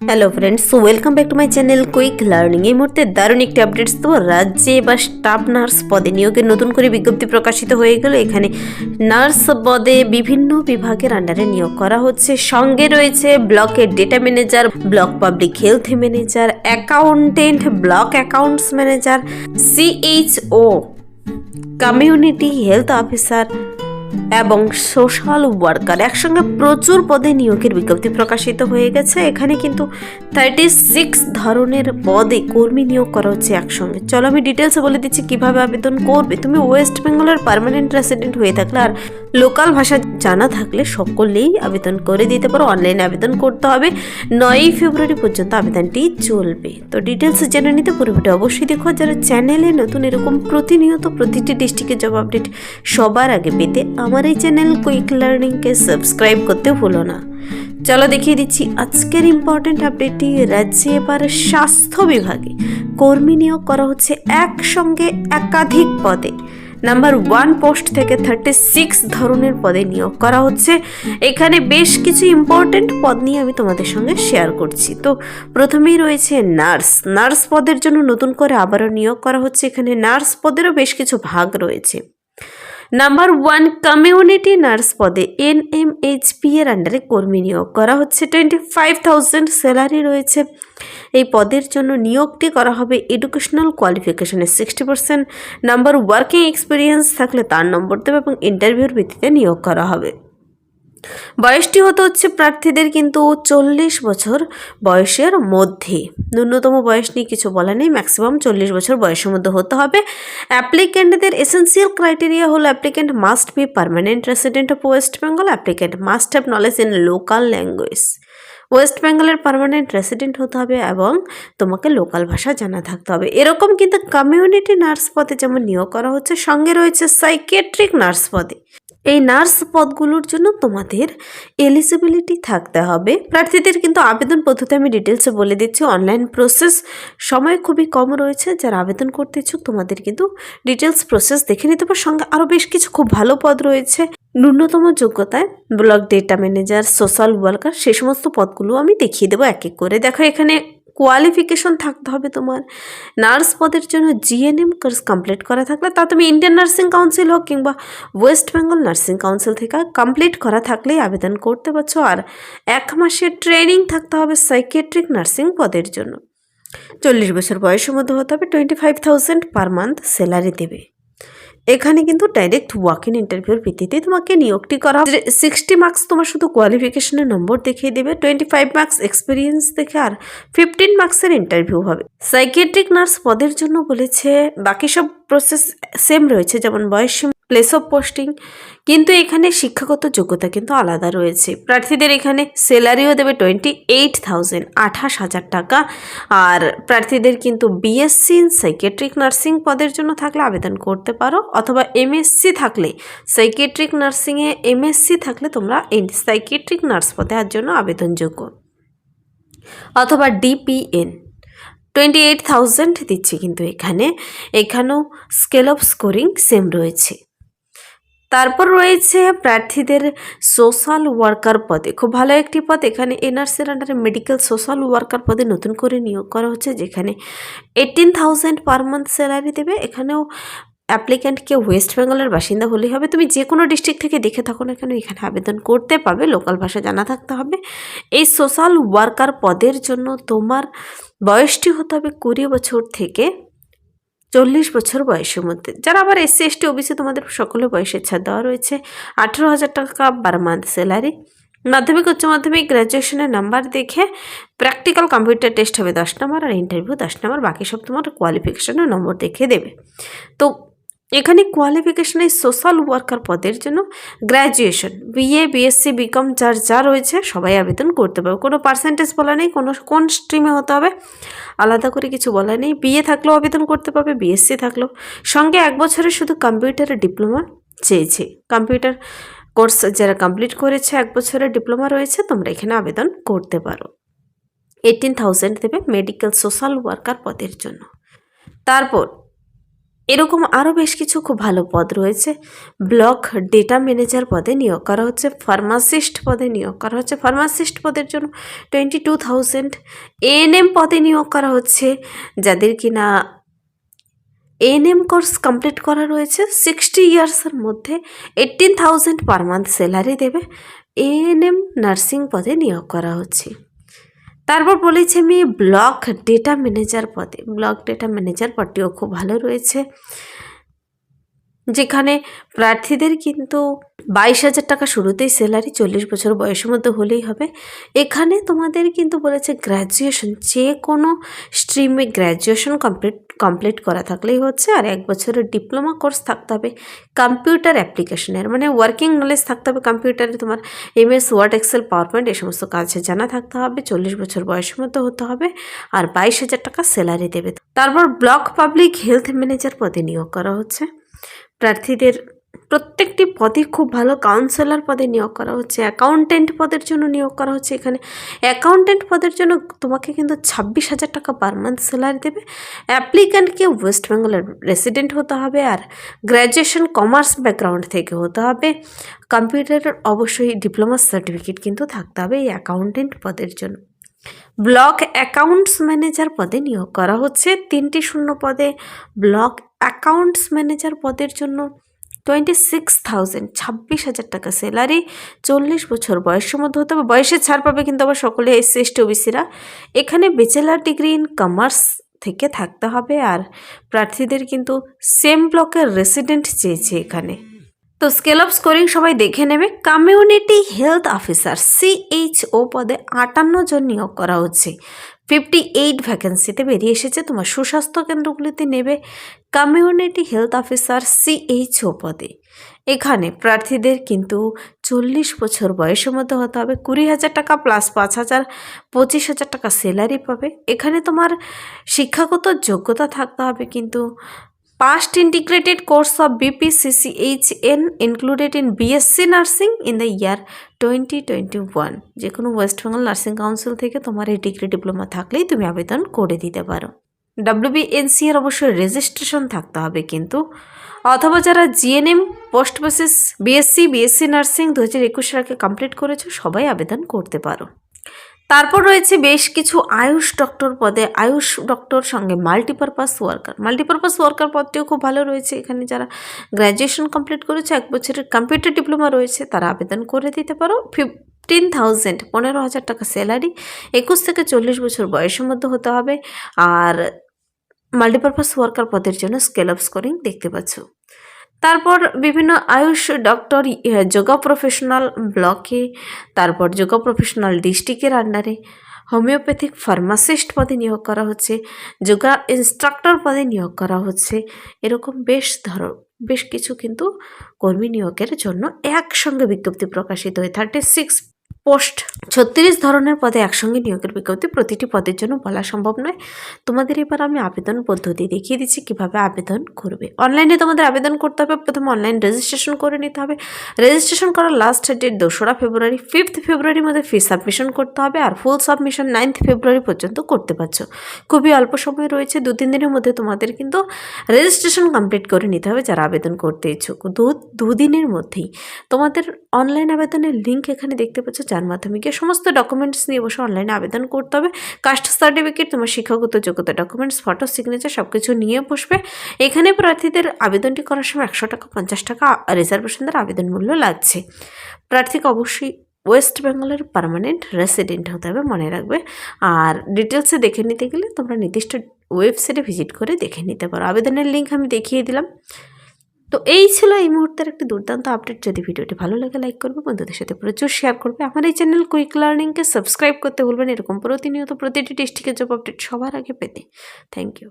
Hello friends, welcome back to my channel quick learning. এই মুহূর্তে দারুণ একটি আপডেটস তো রাজ্যে বা স্টাফ নার্স পদে নিয়োগের নতুন করে বিজ্ঞপ্তি প্রকাশিত হয়ে গেল। এখানে নার্স পদে বিভিন্ন বিভাগের আন্ডারে নিয়োগ করা হচ্ছে। সঙ্গে রয়েছে ব্লকের data manager, block public health manager, accountant, block accounts manager, CHO, community health officer এবং সোশ্যাল ওয়ার্কার। একসঙ্গে প্রচুর পদে নিয়োগের বিজ্ঞপ্তি প্রকাশিত হয়ে গেছে। এখানে কিন্তু 36 ধরনের পদে কর্মী নিয়োগ করা হচ্ছে একসঙ্গে। চলো আমি ডিটেলসে বলে দিচ্ছি কিভাবে আবেদন করবে। তুমি ওয়েস্ট বেঙ্গলের পার্মানেন্ট রেসিডেন্ট হয়ে থাকলে আর লোকাল ভাষা জানা থাকলে সকলেই আবেদন করে দিতে পারো। অনলাইনে আবেদন করতে হবে। 9 ফেব্রুয়ারি পর্যন্ত আবেদনটি চলবে। তো ডিটেলস জেনে নিতে পুরো ভিডিও অবশ্যই দেখো। যারা চ্যানেলে নতুন এরকম প্রতিনিয়ত প্রতিটি ডিস্ট্রিক্টের জব আপডেট সবার আগে পেতে আমার এই চ্যানেল কুইক লার্নিংকে সাবস্ক্রাইব করতে ভুলো না। চলো দেখিয়ে দিচ্ছি আজকের ইম্পর্টেন্ট আপডেটটি। রাজ্যে এবার স্বাস্থ্য বিভাগে কর্মী নিয়োগ করা হচ্ছে একসঙ্গে একাধিক পদে। নাম্বার 1 পোস্ট থেকে 36 ধরনের পদে নিয়োগ করা হচ্ছে। এখানে বেশ কিছু ইম্পর্টেন্ট পদ নিয়ে আমি তোমাদের সঙ্গে শেয়ার করছি। তো প্রথমেই রয়েছে নার্স পদের জন্য নতুন করে আবারও নিয়োগ করা হচ্ছে। এখানে নার্স পদেরও বেশ কিছু ভাগ রয়েছে। নাম্বার 1 কমিউনিটি নার্স পদে এনএমএইচপি এর আন্ডারে কর্মী নিয়োগ করা হচ্ছে। 25,000 স্যালারি রয়েছে। এই পদের জন্য নিয়োগটি করা হবে এডুকেশনাল কোয়ালিফিকেশনের 60% নাম্বার, ওয়ার্কিং এক্সপিরিয়েন্স থাকলে তার নম্বর দেবে এবং ইন্টারভিউর ভিত্তিতে নিয়োগ করা হবে। বয়সটি হতে হচ্ছে প্রার্থীদের কিন্তু 40 বছর বয়সের মধ্যে। ন্যূনতম বয়স নিয়ে কিছু বলা নেই, ম্যাক্সিমাম 40 বছর বয়সের মধ্যে হতে হবে। অ্যাপ্লিক্যান্টদের এসেন্সিয়াল ক্রাইটেরিয়া হলো applicant must be permanent resident of West Bengal, applicant must have knowledge in local language. West বেঙ্গলের পার্মানেন্ট রেসিডেন্ট হতে হবে এবং তোমাকে লোকাল ভাষা জানা থাকতে হবে। এরকম কিন্তু কমিউনিটি নার্স পদে যেমন নিয়োগ করা হচ্ছে, সঙ্গে রয়েছে সাইকিয়াট্রিক নার্স পদে। এই নার্স পদগুলোর জন্য তোমাদের এলিজিবিলিটি থাকতে হবে। প্রার্থীদের কিন্তু আবেদন পদ্ধতি আমি ডিটেলসে বলে দিচ্ছি। অনলাইন প্রসেস, সময় খুবই কম রয়েছে। যারা আবেদন করতে ইচ্ছুক তোমাদের কিন্তু ডিটেলস প্রসেস দেখে নিতে পারো। সঙ্গে আরও বেশ কিছু খুব ভালো পদ রয়েছে। ন্যূনতম যোগ্যতায় block data manager, social worker, সেই সমস্ত পদগুলো আমি দেখিয়ে দেবো এক এক করে। দেখো এখানে কোয়ালিফিকেশন থাকতে হবে তোমার। নার্স পদের জন্য জিএনএম কোর্স কমপ্লিট করা থাকলে, তা তুমি ইন্ডিয়ান নার্সিং কাউন্সিল হোক কিংবা ওয়েস্ট বেঙ্গল নার্সিং কাউন্সিল থেকে কমপ্লিট করা থাকলেই আবেদন করতে পারছো। আর 1 মাসের ট্রেনিং থাকতে হবে সাইকিয়াট্রিক নার্সিং পদের জন্য। 40 বছর বয়সের মধ্যে হতে হবে। 25,000 পার মান্থ স্যালারি দেবে। এখানে কিন্তু ডাইরেক্ট ওয়াক ইন ইন্টারভিউর ভিত্তিতে তোমাকে নিয়োগটি করা হবে। 60 মার্কস তোমার শুধু কোয়ালিফিকেশনের নম্বর দেখিয়ে দেবে, 25 মার্কস এক্সপিরিয়েন্স দেখে, আর 15 মার্কসের ইন্টারভিউ হবে। সাইকিয়াট্রিক নার্স পদের জন্য বলেছে বাকি সব প্রসেস সেম রয়েছে, যেমন বয়স, প্লেস অফ পোস্টিং, কিন্তু এখানে শিক্ষাগত যোগ্যতা কিন্তু আলাদা রয়েছে। প্রার্থীদের এখানে স্যালারিও দেবে 28,000 টাকা। আর প্রার্থীদের কিন্তু বিএসসি ইন সাইকিয়াট্রিক নার্সিং পদের জন্য থাকলে আবেদন করতে পারো, অথবা এমএসসি থাকলে, সাইকিয়াট্রিক নার্সিংয়ে এমএসসি থাকলে তোমরা এই সাইকিয়াট্রিক নার্স পদের জন্য আবেদনযোগ্য, অথবা ডিপিএন। 28,000 দিচ্ছে কিন্তু এখানেও স্কেল অফ স্কোরিং সেম রয়েছে। তারপর রয়েছে প্রার্থীদের সোশ্যাল ওয়ার্কার পদে, খুব ভালো একটি পদ। এখানে এনআরসির আন্ডারে মেডিকেল সোশ্যাল ওয়ার্কার পদে নতুন করে নিয়োগ করা হচ্ছে, যেখানে 18,000 পার মান্থ স্যালারি দেবে। এখানেও অ্যাপ্লিক্যান্টকে ওয়েস্ট বেঙ্গলের বাসিন্দা হলেই হবে। তুমি যে কোনো ডিস্ট্রিক্ট থেকে দেখে থাকো না কেন এখানে আবেদন করতে পারবে। লোকাল ভাষা জানা থাকতে হবে। এই সোশ্যাল ওয়ার্কার পদের জন্য তোমার বয়সটি হতে হবে 20 বছর থেকে 40 বছর বয়সের মধ্যে। যারা আবার এসসি এসটি ওবিসি তোমাদের সকলের বয়সের ছাড় দেওয়া রয়েছে। 18,000 টাকা পার মান্থ স্যালারি। মাধ্যমিক, উচ্চ মাধ্যমিক, গ্র্যাজুয়েশনের নাম্বার দেখে প্র্যাকটিক্যাল কম্পিউটার টেস্ট হবে 10 নম্বর, আর ইন্টারভিউ 10 নম্বর। বাকি সব তোমার কোয়ালিফিকেশনের নম্বর দেখে দেবে। তো এখানে কোয়ালিফিকেশনে সোশ্যাল ওয়ার্কার পদের জন্য গ্র্যাজুয়েশন, বিএ, বিএসসি, বিকম যা রয়েছে সবাই আবেদন করতে পারবে। কোনো পার্সেন্টেজ বলা নেই, কোন স্ট্রিমে হতে হবে আলাদা করে কিছু বলা নেই। বিএ থাকলেও আবেদন করতে পারবে, বিএসসি থাকলেও। সঙ্গে 1 বছরের শুধু কম্পিউটারের ডিপ্লোমা চেয়েছে। কম্পিউটার কোর্স যারা কমপ্লিট করেছে, 1 বছরের ডিপ্লোমা রয়েছে, তোমরা এখানে আবেদন করতে পারো। 18,000 দেবে মেডিকেল সোশ্যাল ওয়ার্কার পদের জন্য। তারপর এরকম আরও বেশ কিছু খুব ভালো পদ রয়েছে। ব্লক ডেটা ম্যানেজার পদে নিয়োগ করা হচ্ছে, ফার্মাসিস্ট পদে নিয়োগ করা হচ্ছে, ফার্মাসিস্ট পদের জন্য 22,000। এএনএম পদে নিয়োগ করা হচ্ছে, যাদের কিনা এএনএম কোর্স কমপ্লিট করা রয়েছে 60 ইয়ার্সের মধ্যে 18,000 পার মান্থ স্যালারি দেবে। এএনএম নার্সিং পদে নিয়োগ করা হচ্ছে। তারপর বলেছি আমি ব্লক ডেটা ম্যানেজার পদে, ব্লক ডেটা ম্যানেজার পদটিও খুব ভালো রয়েছে, যেখানে প্রার্থীদের কিন্তু 22,000 টাকা শুরুতেই স্যালারি, 40 বছর বয়সের মধ্যে হলেই হবে। এখানে তোমাদের কিন্তু বলেছে গ্র্যাজুয়েশন, যে কোনো স্ট্রিমে গ্র্যাজুয়েশন কমপ্লিট করা থাকলেই হচ্ছে, আর 1 বছরের ডিপ্লোমা কোর্স থাকতে হবে কম্পিউটার অ্যাপ্লিকেশনের, মানে ওয়ার্কিং নলেজ থাকতে হবে কম্পিউটারে, তোমার MS Word Excel PowerPoint এই সমস্ত কাজে জানা থাকতে হবে, 40 বছর বয়সের মধ্যে হতে হবে, আর 22,000 টাকা স্যালারি দেবে। তারপর ব্লক পাবলিক হেলথ ম্যানেজার পদে নিয়োগ করা হচ্ছে। প্রার্থীদের প্রত্যেকটি পদে খুব ভালো কাউন্সিলর পদে নিয়োগ করা হচ্ছে। অ্যাকাউন্টেন্ট পদের জন্য নিয়োগ করা হচ্ছে। এখানে অ্যাকাউন্টেন্ট পদের জন্য তোমাকে কিন্তু 26,000 টাকা পার মান্থ স্যালারি দেবে। অ্যাপ্লিক্যান্টকে ওয়েস্ট বেঙ্গলের রেসিডেন্ট হতে হবে, আর গ্র্যাজুয়েশন কমার্স ব্যাকগ্রাউন্ড থেকে হতে হবে। কম্পিউটারের অবশ্যই ডিপ্লোমা সার্টিফিকেট কিন্তু থাকতে হবে এই অ্যাকাউন্টেন্ট পদের জন্য। ব্লক অ্যাকাউন্টস ম্যানেজার পদে নিয়োগ করা হচ্ছে 3টি শূন্য পদে। ব্লক অ্যাকাউন্টস ম্যানেজার পদের জন্য 26,000, 26,000 টাকা স্যালারি, 40 বছর বয়সের মধ্যে হতে হবে। বয়সে ছাড় পাবে কিন্তু আবার সকলে SC ST OBC-রা। এখানে ব্যাচেলার ডিগ্রি ইন কমার্স থেকে থাকতে হবে, আর প্রার্থীদের কিন্তু সেম ব্লকের রেসিডেন্ট চেয়েছে এখানে। তো স্কেল অফ স্কোরিং সবাই দেখে নেবে। কমিউনিটি হেলথ অফিসার CHO পদে 58 জন নিয়োগ করা হচ্ছে। 58 ভ্যাকেন্সিতে বেরিয়ে এসেছে, তোমার সুস্বাস্থ্য কেন্দ্রগুলিতে নেবে কমিউনিটি হেলথ অফিসার CHO পদে। এখানে প্রার্থীদের কিন্তু 40 বছর বয়সের মধ্যে হতে হবে, 20,000 টাকা প্লাস 5,000, 25,000 টাকা স্যালারি পাবে। এখানে তোমার শিক্ষাগত যোগ্যতা থাকতে হবে কিন্তু past integrated course of BPCCHN included in BSc Nursing in the year 2021। যে কোনো ওয়েস্ট বেঙ্গল নার্সিং কাউন্সিল থেকে তোমার এই ডিগ্রি ডিপ্লোমা থাকলেই তুমি আবেদন করে দিতে পারো। WBNC এর অবশ্যই রেজিস্ট্রেশন থাকতে হবে কিন্তু, অথবা যারা GNM post basis BSc nursing 2021 আগে কমপ্লিট করেছো সবাই আবেদন করতে পারো। তারপর রয়েছে বেশ কিছু আয়ুষ ডক্টর পদে, আয়ুষ ডক্টর সঙ্গে মাল্টিপারপাস ওয়ার্কার পদটিও খুব ভালো রয়েছে। এখানে যারা গ্র্যাজুয়েশন কমপ্লিট করেছে, 1 বছরের কম্পিউটার ডিপ্লোমা রয়েছে, তারা আবেদন করে দিতে পারো। 15,000, 15,000 টাকা স্যালারি, 21 থেকে 40 বছর বয়সের মধ্যে হতে হবে। আর মাল্টিপারপাস ওয়ার্কার পদের জন্য স্কেল অফ স্কোরিং দেখতে পাচ্ছ। তারপর বিভিন্ন আয়ুষ ডক্টর যোগা প্রফেশনাল ব্লকে, তারপর যোগা প্রফেশনাল ডিস্ট্রিক্টের আন্ডারে হোমিওপ্যাথিক ফার্মাসিস্ট পদে নিয়োগ করা হচ্ছে, যোগা ইনস্ট্রাক্টর পদে নিয়োগ করা হচ্ছে। এরকম বেশ কিছু কিন্তু কর্মী নিয়োগের জন্য একসঙ্গে বিজ্ঞপ্তি প্রকাশিত হয়ে 36 পোস্ট 36 ধরনের পদে একসঙ্গে নিয়োগের বিজ্ঞপ্তি, প্রতিটি পদের জন্য বলা সম্ভব নয়। তোমাদের এবার আমি আবেদন পদ্ধতি দেখিয়ে দিচ্ছি কিভাবে আবেদন করবে। অনলাইনে তোমাদের আবেদন করতে হবে। প্রথমে অনলাইন রেজিস্ট্রেশন করে নিতে হবে। রেজিস্ট্রেশন করার লাস্ট ডেট 2রা ফেব্রুয়ারি। 5th ফেব্রুয়ারির মধ্যে ফি সাবমিশন করতে হবে, আর ফুল সাবমিশন 9th ফেব্রুয়ারি পর্যন্ত করতে পারছো। খুবই অল্প সময় রয়েছে, 2-3 দিনের মধ্যে তোমাদের কিন্তু রেজিস্ট্রেশন কমপ্লিট করে নিতে হবে যারা আবেদন করতে ইচ্ছুক। 2 দিনের মধ্যেই তোমাদের অনলাইন আবেদনের লিঙ্ক এখানে দেখতে পাচ্ছ, যার মাধ্যমে গিয়ে সমস্ত ডকুমেন্টস নিয়ে বসে অনলাইনে আবেদন করতে হবে। কাস্ট সার্টিফিকেট, তোমার শিক্ষাগত যোগ্যতা ডকুমেন্টস, ফটো, সিগনেচার সব কিছু নিয়ে বসবে। এখানে প্রার্থীদের আবেদনটি করার সময় 100 টাকা, 50 টাকা রিজার্ভেশন দ্বারা আবেদন মূল্য লাগছে। প্রার্থীকে অবশ্যই ওয়েস্ট বেঙ্গলের পার্মানেন্ট রেসিডেন্ট হতে হবে, মনে রাখবে। আর ডিটেলসে দেখে নিতে গেলে তোমরা নির্দিষ্ট ওয়েবসাইটে ভিজিট করে দেখে নিতে পারো। আবেদনের লিঙ্ক আমি দেখিয়ে দিলাম। তো এই ছিল এই মুহূর্তের একটি দুর্দান্ত আপডেট। যদি ভিডিওটি ভালো লাগে লাইক করবে, বন্ধুদের সাথে প্রচুর শেয়ার করবে। আমার এই চ্যানেল কুইক লার্নিংকে সাবস্ক্রাইব করতে ভুলবেন এরকম প্রতিনিয়ত প্রতিটি ডিস্ট্রিক্টের জব আপডেট সবার আগে পেতে। Thank you.